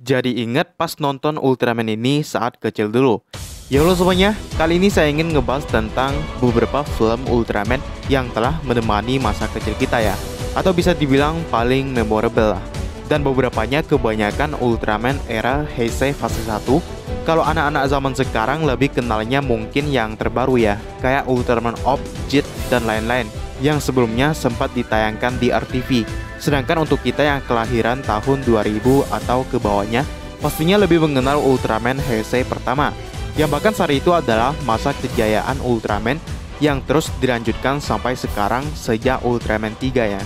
Jadi ingat pas nonton Ultraman ini saat kecil dulu. Ya halo semuanya, kali ini saya ingin ngebahas tentang beberapa film Ultraman yang telah menemani masa kecil kita ya. Atau bisa dibilang paling memorable lah. Dan beberapanya kebanyakan Ultraman era Heisei fase 1. Kalau anak-anak zaman sekarang lebih kenalnya mungkin yang terbaru ya, kayak Ultraman Orb, Jet, dan lain-lain yang sebelumnya sempat ditayangkan di RTV. Sedangkan untuk kita yang kelahiran tahun 2000 atau ke bawahnya, pastinya lebih mengenal Ultraman Heisei pertama, yang bahkan saat itu adalah masa kejayaan Ultraman yang terus dilanjutkan sampai sekarang sejak Ultraman 3 ya.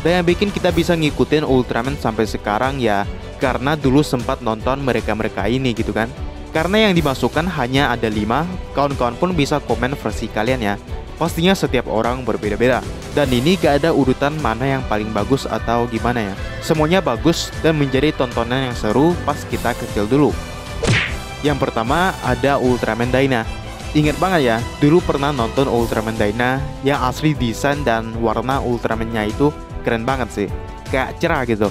Dan yang bikin kita bisa ngikutin Ultraman sampai sekarang ya, karena dulu sempat nonton mereka-mereka ini gitu kan. Karena yang dimasukkan hanya ada 5, kawan-kawan pun bisa komen versi kalian ya. Pastinya setiap orang berbeda-beda. Dan ini gak ada urutan mana yang paling bagus atau gimana ya. Semuanya bagus dan menjadi tontonan yang seru pas kita kecil dulu. Yang pertama ada Ultraman Dyna. Ingat banget ya, dulu pernah nonton Ultraman Dyna yang asli desain dan warna Ultraman-nya itu keren banget sih. Kayak cerah gitu.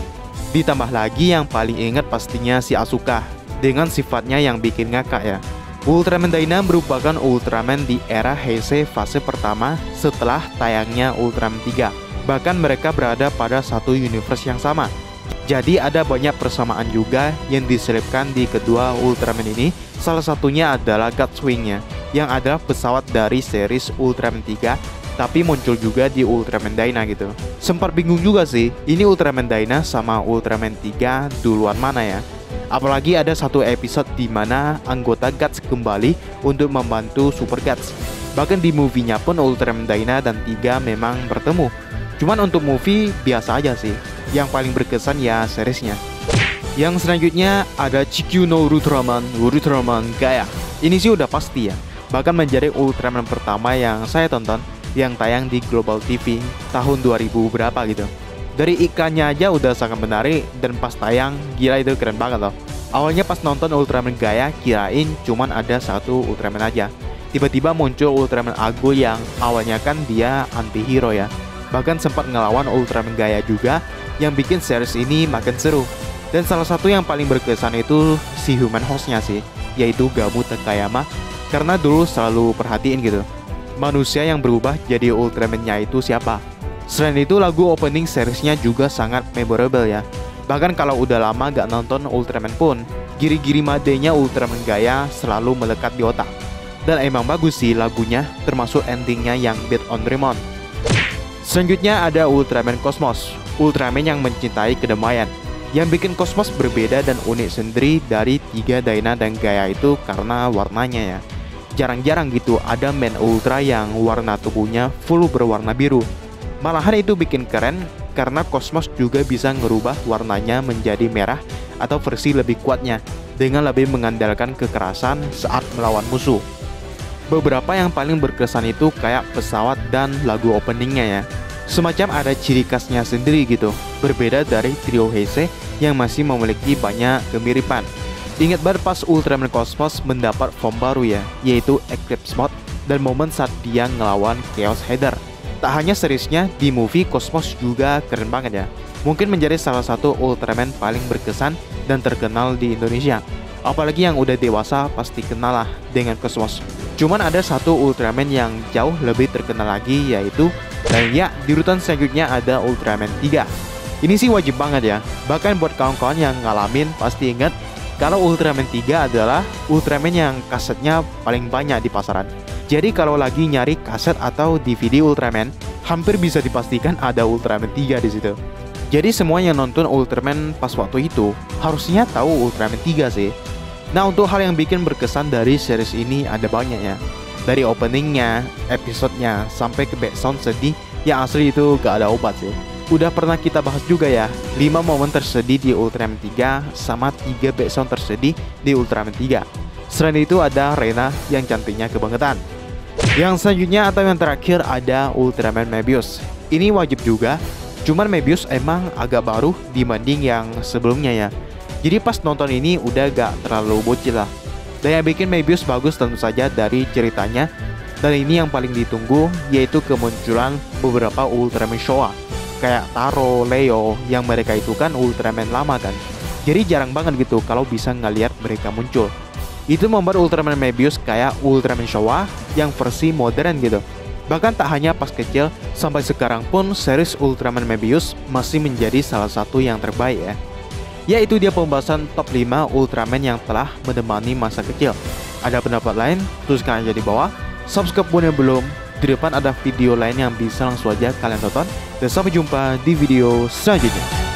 Ditambah lagi yang paling ingat pastinya si Asuka dengan sifatnya yang bikin ngakak ya. Ultraman Dyna merupakan Ultraman di era Heisei fase pertama setelah tayangnya Ultraman 3. Bahkan mereka berada pada satu universe yang sama. Jadi ada banyak persamaan juga yang diselipkan di kedua Ultraman ini. Salah satunya adalah Gutswing-nya, yang adalah pesawat dari series Ultraman 3, tapi muncul juga di Ultraman Dyna gitu. Sempat bingung juga sih, ini Ultraman Dyna sama Ultraman 3 duluan mana ya? Apalagi ada satu episode di mana anggota Guts kembali untuk membantu Super Guts. Bahkan di movie-nya pun Ultraman Dyna dan 3 memang bertemu. Cuman untuk movie biasa aja sih. Yang paling berkesan ya seriesnya. Yang selanjutnya ada Chikyu no Ultraman, Ultraman Gaia. Ini sih udah pasti ya. Bahkan menjadi Ultraman pertama yang saya tonton yang tayang di Global TV tahun 2000 berapa gitu. Dari iklannya aja udah sangat menarik dan pas tayang gila itu keren banget loh. Awalnya pas nonton Ultraman Gaia kirain cuman ada satu Ultraman aja. Tiba-tiba muncul Ultraman Ago yang awalnya kan dia anti-hero ya. Bahkan sempat ngelawan Ultraman Gaia juga yang bikin series ini makin seru. Dan salah satu yang paling berkesan itu si human hostnya sih, yaitu Gamu Takayama. Karena dulu selalu perhatiin gitu, manusia yang berubah jadi Ultraman-nya itu siapa. Selain itu lagu opening seriesnya juga sangat memorable ya. Bahkan kalau udah lama gak nonton Ultraman pun, giri-giri madenya Ultraman Gaia selalu melekat di otak. Dan emang bagus sih lagunya, termasuk endingnya yang Beat on Remon. Selanjutnya ada Ultraman Cosmos, Ultraman yang mencintai kedamaian. Yang bikin Cosmos berbeda dan unik sendiri dari 3 Dyna dan Gaia itu karena warnanya ya. Jarang-jarang gitu ada main Ultra yang warna tubuhnya full berwarna biru. Malahan itu bikin keren karena Cosmos juga bisa ngerubah warnanya menjadi merah atau versi lebih kuatnya dengan lebih mengandalkan kekerasan saat melawan musuh. Beberapa yang paling berkesan itu kayak pesawat dan lagu openingnya ya. Semacam ada ciri khasnya sendiri gitu, berbeda dari trio Heisei yang masih memiliki banyak kemiripan. Ingat banget pas Ultraman Cosmos mendapat form baru ya, yaitu Eclipse Mode dan momen saat dia ngelawan Chaos Header. Tak hanya seriesnya, di movie Cosmos juga keren banget ya. Mungkin menjadi salah satu Ultraman paling berkesan dan terkenal di Indonesia. Apalagi yang udah dewasa pasti kenal lah dengan Cosmos. Cuman ada satu Ultraman yang jauh lebih terkenal lagi, yaitu, dan ya di urutan selanjutnya ada Ultraman 3. Ini sih wajib banget ya. Bahkan buat kawan-kawan yang ngalamin pasti ingat kalau Ultraman 3 adalah Ultraman yang kasetnya paling banyak di pasaran. Jadi kalau lagi nyari kaset atau DVD Ultraman, hampir bisa dipastikan ada Ultraman 3 di situ. Jadi semua yang nonton Ultraman pas waktu itu harusnya tahu Ultraman 3 sih. Nah, untuk hal yang bikin berkesan dari series ini ada banyak ya. Dari openingnya, episodenya, sampai ke background sedih yang asli itu gak ada obat sih. Udah pernah kita bahas juga ya, 5 momen tersedih di Ultraman 3 sama 3 background tersedih di Ultraman 3. Selain itu ada Rena yang cantiknya kebangetan. Yang selanjutnya atau yang terakhir ada Ultraman Mebius. Ini wajib juga, cuman Mebius emang agak baru dibanding yang sebelumnya ya. Jadi pas nonton ini udah gak terlalu bocil lah. Dan yang bikin Mebius bagus tentu saja dari ceritanya. Dan ini yang paling ditunggu, yaitu kemunculan beberapa Ultraman Showa kayak Taro, Leo, yang mereka itu kan Ultraman lama kan. Jadi jarang banget gitu kalau bisa ngeliat mereka muncul. Itu membuat Ultraman Mebius kayak Ultraman Showa yang versi modern gitu. Bahkan tak hanya pas kecil, sampai sekarang pun series Ultraman Mebius masih menjadi salah satu yang terbaik ya. Ya, itu dia pembahasan top 5 Ultraman yang telah menemani masa kecil. Ada pendapat lain? Tuliskan aja di bawah. Subscribe pun yang belum. Di depan ada video lain yang bisa langsung aja kalian tonton. Dan sampai jumpa di video selanjutnya.